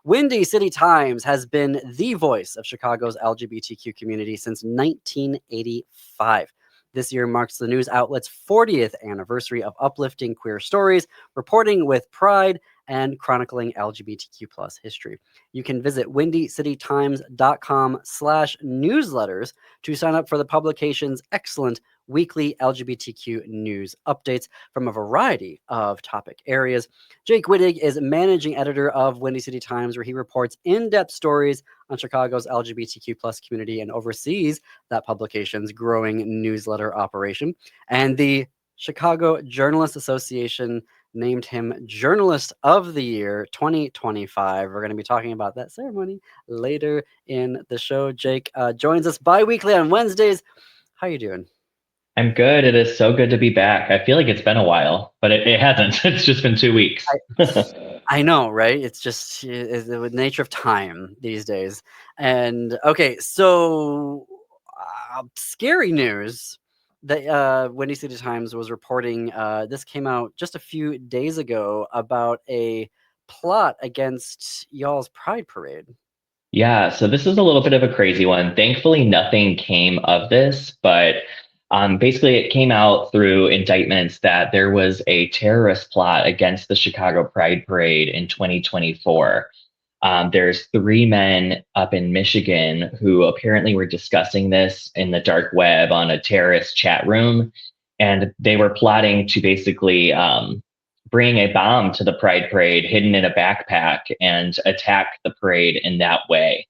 Windy City Times has been the voice of Chicago's LGBTQ community since 1985. This year marks the news outlet's 40th anniversary of uplifting queer stories, reporting with pride, and chronicling LGBTQ plus history. You can visit windycitytimes.com/newsletters to sign up for the publication's excellent weekly LGBTQ news updates from a variety of topic areas. Jake Wittich is managing editor of Windy City Times, where he reports in-depth stories on Chicago's LGBTQ plus community and oversees that publication's growing newsletter operation. And the Chicago Journalists Association named him Journalist of the Year 2025. We're going to be talking about that ceremony later in the show. Jake joins us bi-weekly on Wednesdays. How you doing? I'm good. It is so good to be back. I feel like it's been a while, but it hasn't. It's just been 2 weeks. I know, right? It's just the nature of time these days. And okay, so scary news that Windy City Times was reporting. This came out just a few days ago about a plot against y'all's Pride Parade. Yeah, so this is a little bit of a crazy one. Thankfully, nothing came of this, but basically it came out through indictments that there was a terrorist plot against the Chicago Pride Parade in 2024. There's 3 men up in Michigan who apparently were discussing this in the dark web on a terrorist chat room, and they were plotting to basically bring a bomb to the Pride Parade hidden in a backpack and attack the parade in that way.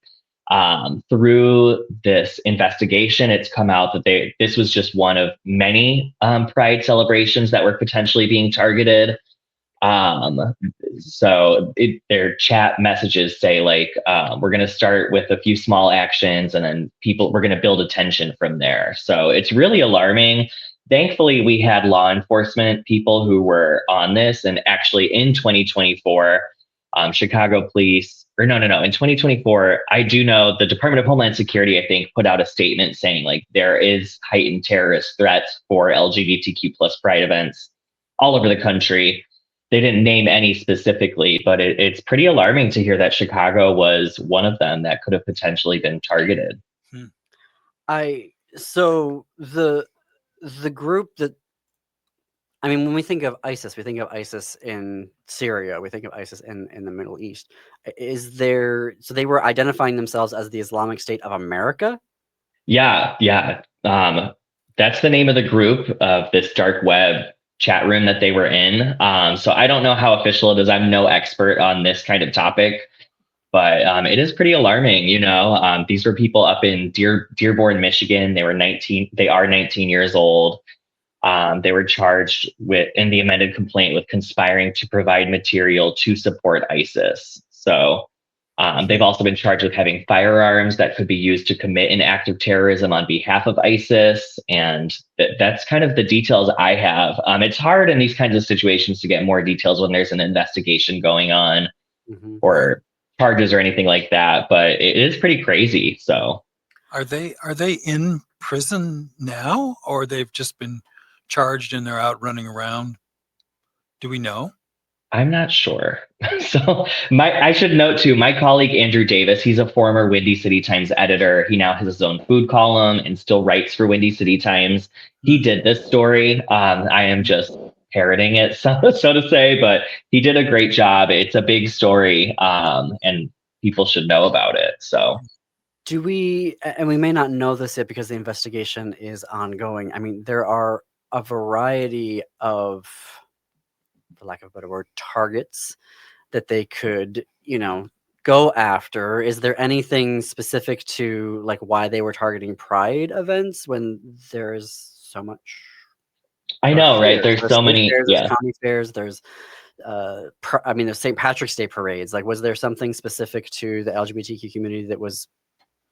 Through this investigation, it's come out that this was just one of many Pride celebrations that were potentially being targeted. So their chat messages say like, we're going to start with a few small actions and then we're going to build attention from there. So it's really alarming. Thankfully, we had law enforcement people who were on this, and actually in 2024, Chicago police, in 2024, I do know the Department of Homeland Security, I think, put out a statement saying like there is heightened terrorist threats for LGBTQ plus Pride events all over the country. They didn't name any specifically, but it's pretty alarming to hear that Chicago was one of them that could have potentially been targeted. So the group that, I mean, when we think of ISIS, we think of ISIS in Syria, we think of ISIS in the Middle East. So they were identifying themselves as the Islamic State of America? Yeah. That's the name of the group of this dark web chat room that they were in. So I don't know how official it is. I'm no expert on this kind of topic, but it is pretty alarming. These were people up in Dearborn, Michigan. They are 19 years old. They were charged in the amended complaint with conspiring to provide material to support ISIS. So they've also been charged with having firearms that could be used to commit an act of terrorism on behalf of ISIS. And that's kind of the details I have. It's hard in these kinds of situations to get more details when there's an investigation going on or charges or anything like that. But it is pretty crazy. So are they in prison now, or they've just been charged and they're out running around? Do we know? I'm not sure. So I should note too, my colleague Andrew Davis, he's a former Windy City Times editor. He now has his own food column and still writes for Windy City Times. He did this story. I am just parroting it, so to say, but he did a great job. It's a big story, and people should know about it. So do we, and we may not know this yet because the investigation is ongoing. I mean, there are a variety of, for lack of a better word, targets that they could, go after. Is there anything specific to like why they were targeting Pride events when there's so much? I know, right? There's so many. There's county fairs. There's, there's St. Patrick's Day parades. Like, was there something specific to the LGBTQ community that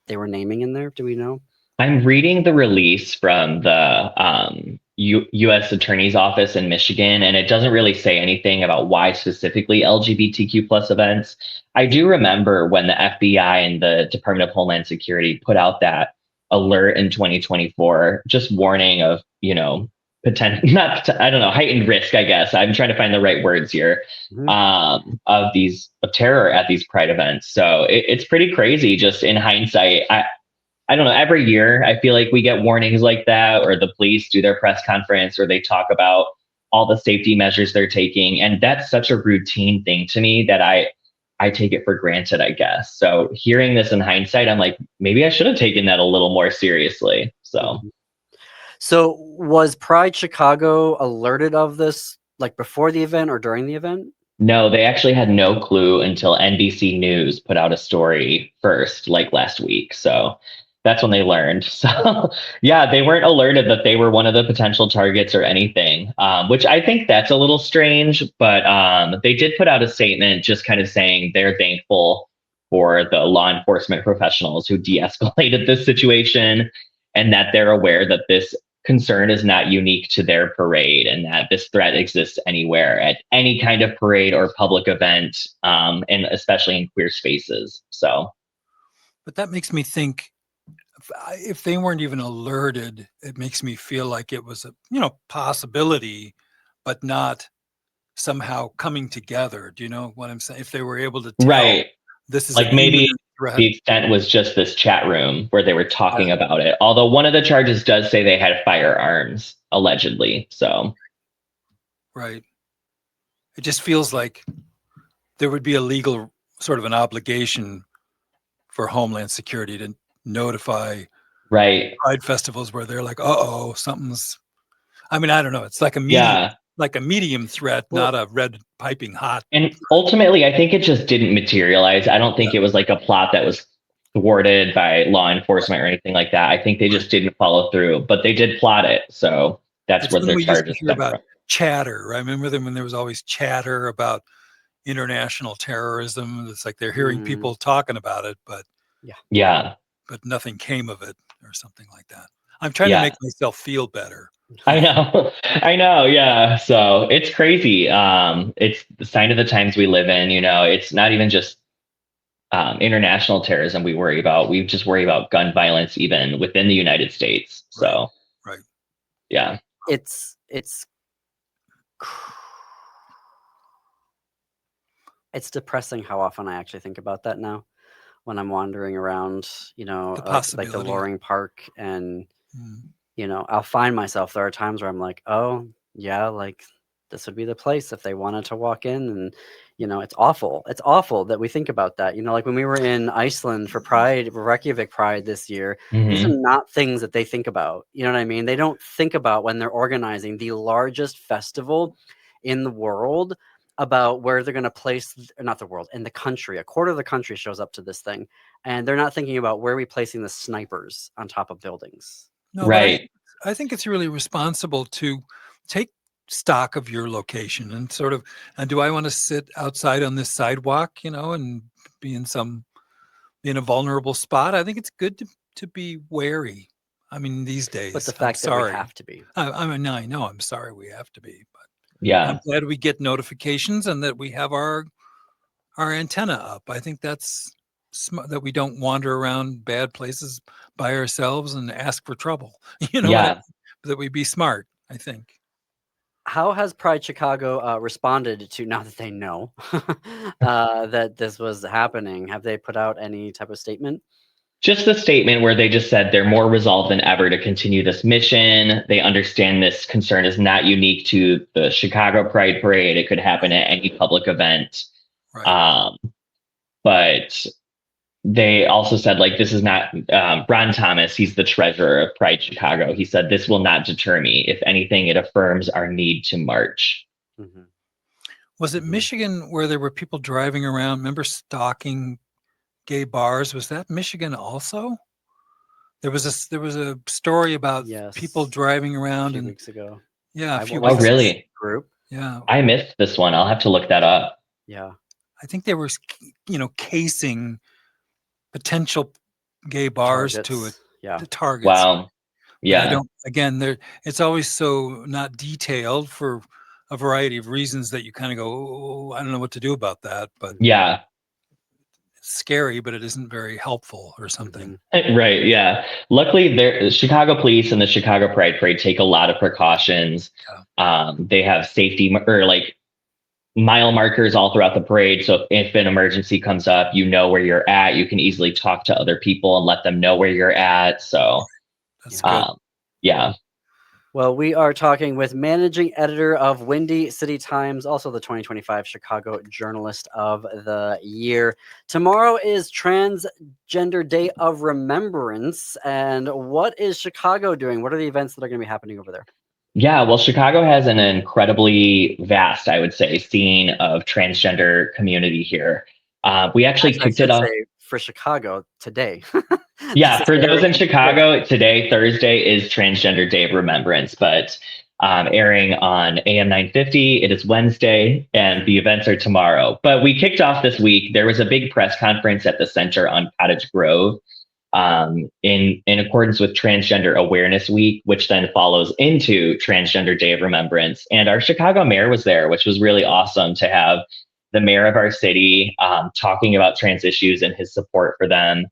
they were naming in there? Do we know? I'm reading the release from the U.S. Attorney's Office in Michigan, and it doesn't really say anything about why specifically LGBTQ plus events. I do remember when the FBI and the Department of Homeland Security put out that alert in 2024, just warning of, not I don't know, heightened risk, I guess. I'm trying to find the right words here. Of terror at these pride events. So it's pretty crazy just in hindsight. I don't know, every year I feel like we get warnings like that, or the police do their press conference, or they talk about all the safety measures they're taking. And that's such a routine thing to me that I take it for granted, I guess. So hearing this in hindsight, I'm like, maybe I should have taken that a little more seriously. So So was Pride Chicago alerted of this like before the event or during the event? no, they actually had no clue until NBC News put out a story first, like last week. So that's when they learned. So yeah, they weren't alerted that they were one of the potential targets or anything, which I think that's a little strange. But they did put out a statement just kind of saying they're thankful for the law enforcement professionals who de-escalated this situation, and that they're aware that this concern is not unique to their parade, and that this threat exists anywhere at any kind of parade or public event, and especially in queer spaces. So, but that makes me think, if they weren't even alerted, it makes me feel like it was a possibility, but not somehow coming together. Do you know what I'm saying? If they were able to tell, right, this is like an maybe imminent threat. the extent was just this chat room where they were talking about it. Although one of the charges does say they had firearms, allegedly. So, Right. It just feels like there would be a legal sort of an obligation for Homeland Security to notify right. pride festivals where they're like, uh-oh, something's, I mean, I don't know. It's like a Yeah. medium threat, not a red piping hot. And ultimately, I think it just didn't materialize. I don't think it was like a plot that was thwarted by law enforcement or anything like that. I think they just didn't follow through, but they did plot it. So that's It's where when their we used to charges hear stem about from. chatter. I remember them when there was always chatter about international terrorism. It's like they're hearing people talking about it, but Yeah. but nothing came of it or something like that. I'm trying to Yeah. make myself feel better. I know. I know. Yeah. So it's crazy. It's the sign of the times we live in. It's not even just international terrorism we worry about. We just worry about gun violence even within the United States. So, Right. yeah. It's depressing how often I actually think about that now when I'm wandering around, like the Loring Park, and I'll find myself, there are times where I'm like, oh yeah, like this would be the place if they wanted to walk in. And it's awful that we think about that. Like when we were in Iceland for Pride, Reykjavik Pride this year, these are not things that they think about. You know what I mean? They don't think about, when they're organizing the largest festival in the world, about where they're going to place, not the world, in the country. A quarter of the country shows up to this thing, and they're not thinking about where are we placing the snipers on top of buildings. No, Right. but I think it's really responsible to take stock of your location and sort of, and do I want to sit outside on this sidewalk, and be in a vulnerable spot? I think it's good to be wary. I mean, these days, But the fact that we have to be. I mean, I know, I'm sorry we have to be, but Yeah. I'm glad we get notifications and that we have our antenna up. I think that's that we don't wander around bad places by ourselves and ask for trouble. That we be smart, I think. How has Pride Chicago responded to, now that they know that this was happening? Have they put out any type of statement? Just a statement where they just said they're more resolved than ever to continue this mission. They understand this concern is not unique to the Chicago Pride Parade. It could happen at any public event. Right. But they also said, like, this is not Ron Thomas. He's the treasurer of Pride Chicago. He said, this will not deter me. If anything, it affirms our need to march. Mm-hmm. Was it Michigan where there were people driving around? Remember stalking gay bars? Was that Michigan also? There was a story about people driving around a few weeks ago. Yeah, a few weeks. Oh, really? Ago. Group. Yeah. I missed this one. I'll have to look that up. Yeah. I think they were, casing potential gay bars targets. to targets. Wow. Yeah. It's always so not detailed for a variety of reasons that you kind of go, oh, I don't know what to do about that. But yeah, scary, but it isn't very helpful or something. Right. Yeah. Luckily, the Chicago police and the Chicago Pride Parade take a lot of precautions. They have safety or like mile markers all throughout the parade. So if an emergency comes up, you know where you're at. You can easily talk to other people and let them know where you're at. So That's good. yeah. Well, we are talking with managing editor of Windy City Times, also the 2025 Chicago Journalist of the Year. Tomorrow is Transgender Day of Remembrance. And what is Chicago doing? What are the events that are going to be happening over there? Yeah, well, Chicago has an incredibly vast, I would say, scene of transgender community here. We actually kicked it off. For Chicago today. Yeah, for those in Chicago, today, Thursday, is Transgender Day of Remembrance, but airing on AM 950. It is Wednesday, and the events are tomorrow. But we kicked off this week. There was a big press conference at the Center on Cottage Grove in accordance with Transgender Awareness Week, which then follows into Transgender Day of Remembrance. And our Chicago mayor was there, which was really awesome to have the mayor of our city talking about trans issues and his support for them.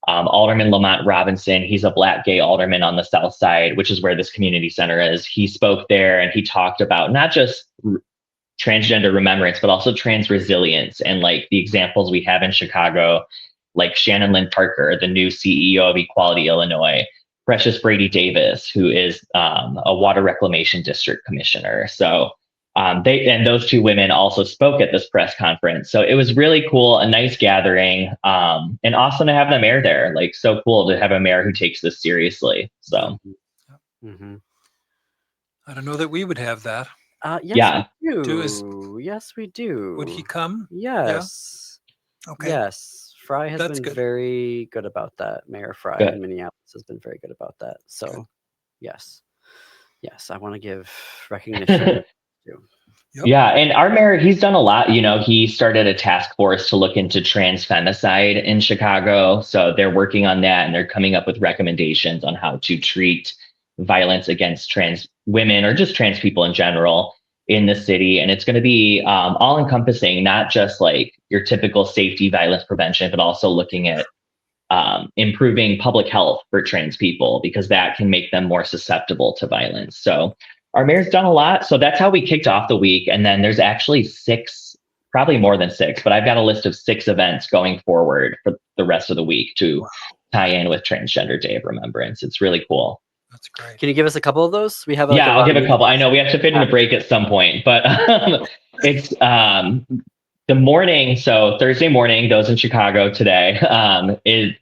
Alderman Lamont Robinson, he's a Black gay alderman on the South Side, which is where this community center is. He spoke there and he talked about not just transgender remembrance, but also trans resilience and like the examples we have in Chicago, like Shannon Lynn Parker, the new CEO of Equality Illinois, Precious Brady Davis, who is a water reclamation district commissioner. So those two women also spoke at this press conference. So it was really cool, a nice gathering, and awesome to have the mayor there. Like, so cool to have a mayor who takes this seriously. So, I don't know that we would have that. Yes, we do. Yes, we do. Would he come? Yes. Yeah? Okay. Yes. Fry has been very good about that. Mayor Fry in Minneapolis has been very good about that. So, yes, I want to give recognition. Yep. Yeah, and our mayor, he's done a lot. You know, he started a task force to look into trans femicide in Chicago. So they're working on that, and they're coming up with recommendations on how to treat violence against trans women or just trans people in general in the city. And it's going to be all encompassing, not just like your typical safety violence prevention, but also looking at improving public health for trans people, because that can make them more susceptible to violence. So our mayor's done a lot. So that's how we kicked off the week. And then there's actually 6, probably more than 6, but I've got a list of 6 events going forward for the rest of the week to tie in with Transgender Day of Remembrance. It's really cool. That's great. Can you give us a couple of those? We have I'll give a couple. I know we have to fit in a break at some point, but it's the morning. So Thursday morning, those in Chicago today,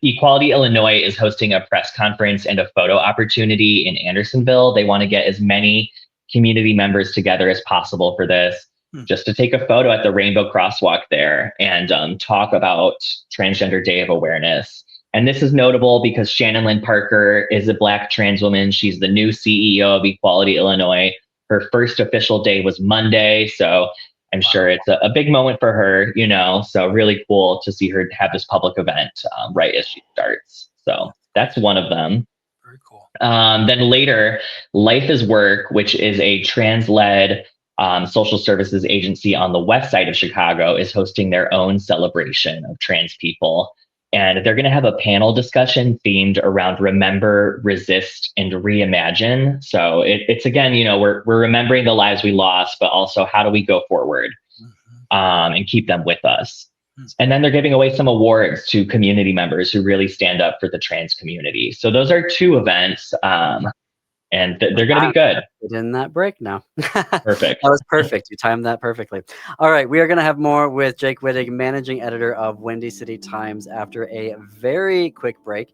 Equality Illinois is hosting a press conference and a photo opportunity in Andersonville. They want to get as many community members together as possible for this, just to take a photo at the Rainbow Crosswalk there and talk about Transgender Day of Awareness. And this is notable because Shannon Lynn Parker is a Black trans woman. She's the new CEO of Equality Illinois. Her first official day was Monday. So I'm sure it's a big moment for her, you know, so really cool to see her have this public event right as she starts. So that's one of them. Very cool. Then later, Life is Work, which is a trans-led social services agency on the west side of Chicago, is hosting their own celebration of trans people. And they're going to have a panel discussion themed around remember, resist, and reimagine. So it's again, you know, we're remembering the lives we lost, but also how do we go forward and keep them with us. And then they're giving away some awards to community members who really stand up for the trans community. So those are 2 events. And they're going to be good. In that break now. Perfect. That was perfect. You timed that perfectly. All right. We are going to have more with Jake Wittich, managing editor of Windy City Times, after a very quick break.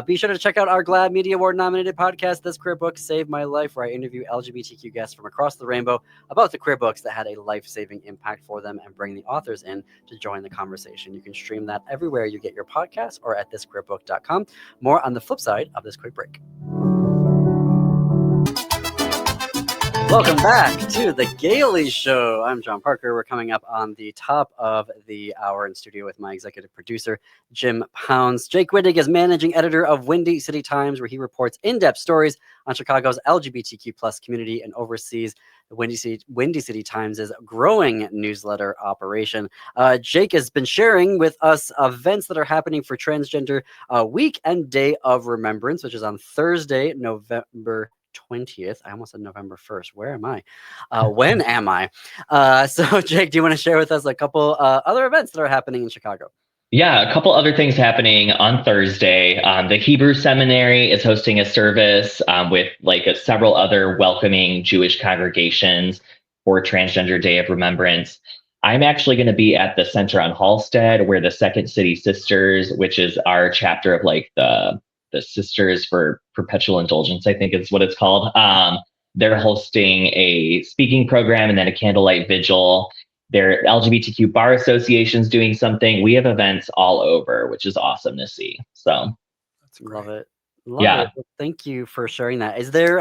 Be sure to check out our GLAAD Media Award nominated podcast, This Queer Book Saved My Life, where I interview LGBTQ guests from across the rainbow about the queer books that had a life-saving impact for them and bring the authors in to join the conversation. You can stream that everywhere you get your podcasts or at thisqueerbook.com. More on the flip side of this quick break. Welcome back to The Gailey Show. I'm John Parker. We're coming up on the top of the hour in studio with my executive producer, Jim Pounds. Jake Wittich is managing editor of Windy City Times, where he reports in-depth stories on Chicago's LGBTQ plus community and oversees the Windy City Times' growing newsletter operation. Jake has been sharing with us events that are happening for Transgender Week and Day of Remembrance, which is on Thursday, November 20th. I almost said November 1st. Where am I? When am I? So Jake, do you want to share with us a couple other events that are happening in Chicago? Yeah, a couple other things happening on Thursday. The Hebrew Seminary is hosting a service with several other welcoming Jewish congregations for Transgender Day of Remembrance. I'm actually going to be at the Center on Halsted, where the Second City Sisters, which is our chapter of the Sisters for Perpetual Indulgence, I think is what it's called. They're hosting a speaking program and then a candlelight vigil. Their LGBTQ Bar Association's doing something. We have events all over, which is awesome to see. So love it. Yeah. Well, thank you for sharing that. Is there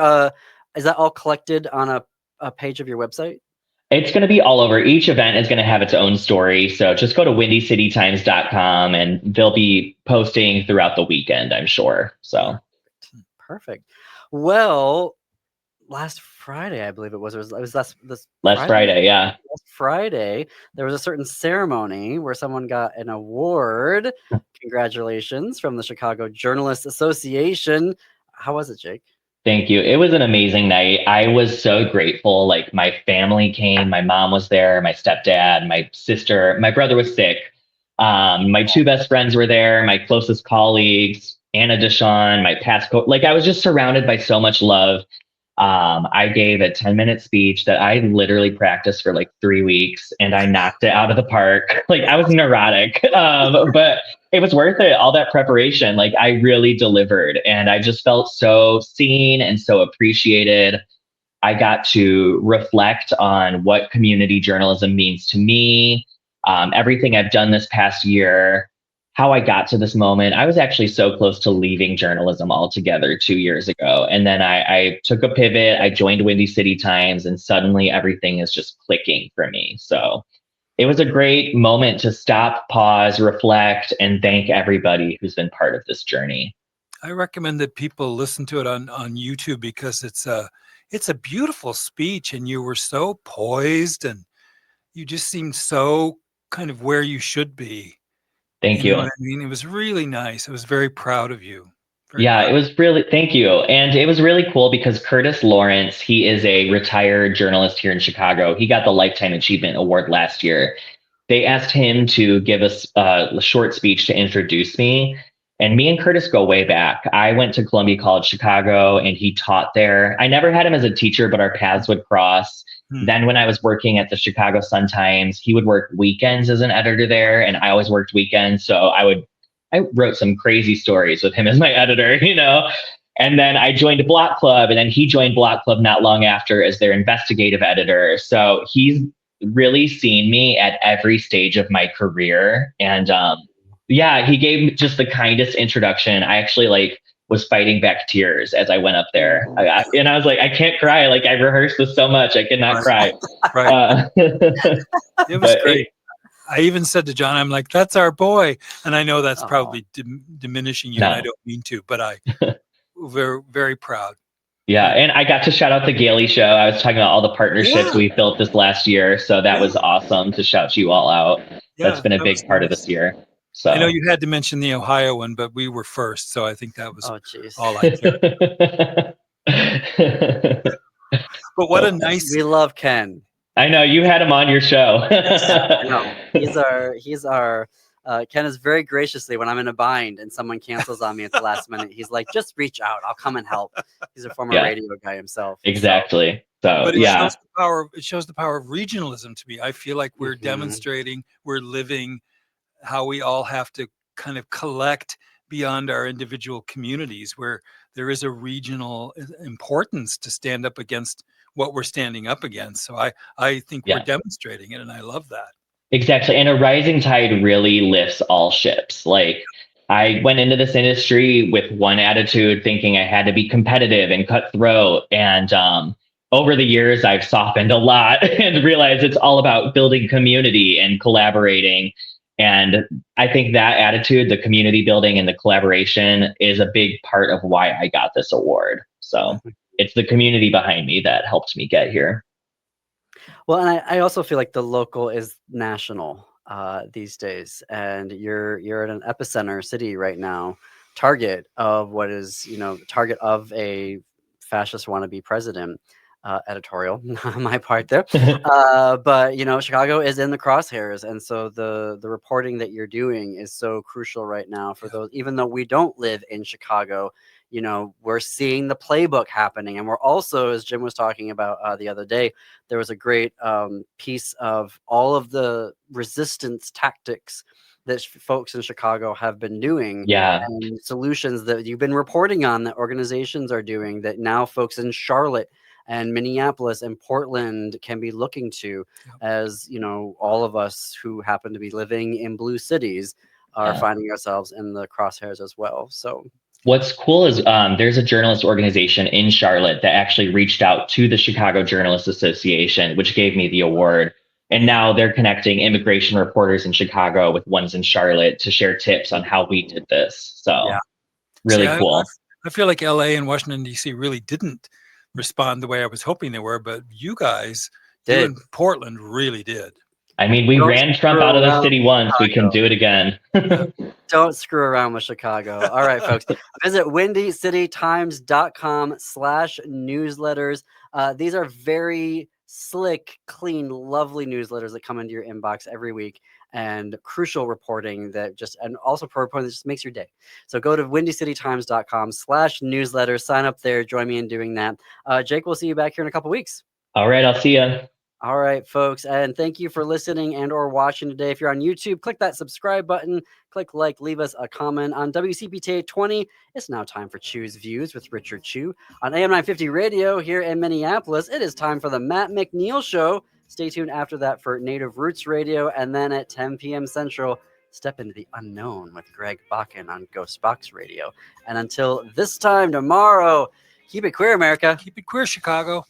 is that all collected on a page of your website? It's going to be all over. Each event is going to have its own story. So just go to windycitytimes.com and they'll be posting throughout the weekend, I'm sure. So Perfect. Well, last Friday, I believe it was last Friday, yeah. Last Friday, there was a certain ceremony where someone got an award. Congratulations from the Chicago Journalists Association. How was it, Jake? Thank you. It was an amazing night. I was so grateful. Like, my family came, my mom was there, my stepdad, my sister, my brother was sick. My two best friends were there, my closest colleagues, Anna Deshawn, my past I was just surrounded by so much love. I gave a 10-minute speech that I literally practiced for 3 weeks, and I knocked it out of the park. I was neurotic, but it was worth it. All that preparation, I really delivered, and I just felt so seen and so appreciated. I got to reflect on what community journalism means to me, everything I've done this past year, how I got to this moment. I was actually so close to leaving journalism altogether 2 years ago. And then I took a pivot. I joined Windy City Times, and suddenly everything is just clicking for me. So it was a great moment to stop, pause, reflect, and thank everybody who's been part of this journey. I recommend that people listen to it on YouTube, because it's a beautiful speech, and you were so poised, and you just seemed so kind of where you should be. Thank you. Know what I mean? It was really nice. I was very proud of you. It was really, thank you. And it was really cool because Curtis Lawrence, he is a retired journalist here in Chicago. He got the Lifetime Achievement Award last year. They asked him to give us a short speech to introduce me. And me and Curtis go way back. I went to Columbia College Chicago, and he taught there. I never had him as a teacher, but our paths would cross. Then when I was working at the Chicago Sun-Times, he would work weekends as an editor there, and I always worked weekends. So I wrote some crazy stories with him as my editor, And then I joined Block Club, and then he joined Block Club not long after as their investigative editor. So he's really seen me at every stage of my career. And he gave me just the kindest introduction. I actually was fighting back tears as I went up there. And I was like, I can't cry. I rehearsed this so much. I cannot cry. Right. It was great. I even said to John, I'm like, that's our boy. And I know that's probably diminishing you. No. And I don't mean to, but I very, very proud. Yeah. And I got to shout out the Gailey Show. I was talking about all the partnerships we built this last year. So that was awesome to shout you all out. That's been a big part of this year. So I know you had to mention the Ohio one, but we were first. So I think that was all I cared. But what a nice... We love Ken. I know, you had him on your show. I know. He's our Ken is very graciously, when I'm in a bind and someone cancels on me at the last minute, he's like, just reach out. I'll come and help. He's a former radio guy himself. Exactly. So, but it shows the power of regionalism to me. I feel like we're demonstrating, we're living how we all have to kind of collect beyond our individual communities, where there is a regional importance to stand up against what we're standing up against. So I think we're demonstrating it, and I love that. Exactly. And a rising tide really lifts all ships. I went into this industry with one attitude, thinking I had to be competitive and cutthroat. And over the years, I've softened a lot and realized it's all about building community and collaborating. And I think that attitude, the community building and the collaboration, is a big part of why I got this award. So it's the community behind me that helped me get here. Well, and I also feel like the local is national these days, and you're in an epicenter city right now, target of what is, target of a fascist wannabe president. Editorial on my part there, but Chicago is in the crosshairs, and so the reporting that you're doing is so crucial right now for those. Even though we don't live in Chicago, we're seeing the playbook happening, and we're also, as Jim was talking about the other day, there was a great piece of all of the resistance tactics that folks in Chicago have been doing, and solutions that you've been reporting on that organizations are doing that now folks in Charlotte and Minneapolis and Portland can be looking to, as all of us who happen to be living in blue cities are finding ourselves in the crosshairs as well. So what's cool is there's a journalist organization in Charlotte that actually reached out to the Chicago Journalists Association, which gave me the award. And now they're connecting immigration reporters in Chicago with ones in Charlotte to share tips on how we did this. So really cool. I feel like LA and Washington, D.C. really didn't respond the way I was hoping they were, but you guys you in Portland really did. I mean, we ran Trump out of the city once. We can do it again. Don't screw around with Chicago. All right, folks. Visit windycitytimes.com/newsletters. These are very slick, clean, lovely newsletters that come into your inbox every week, and crucial reporting and also reporting that just makes your day. So go to windycitytimes.com/newsletters. Sign up there. Join me in doing that. Jake, we'll see you back here in a couple weeks. All right, I'll see you. All right, folks, and thank you for listening and or watching today. If you're on YouTube, click that subscribe button, click like, leave us a comment. On WCPT 20, it's now time for Chew's Views with Richard Chew. On AM 950 Radio here in Minneapolis, it is time for the Matt McNeil Show. Stay tuned after that for Native Roots Radio, and then at 10 p.m. Central, step into the unknown with Greg Bakken on Ghost Box Radio. And until this time tomorrow, keep it queer, America. Keep it queer, Chicago.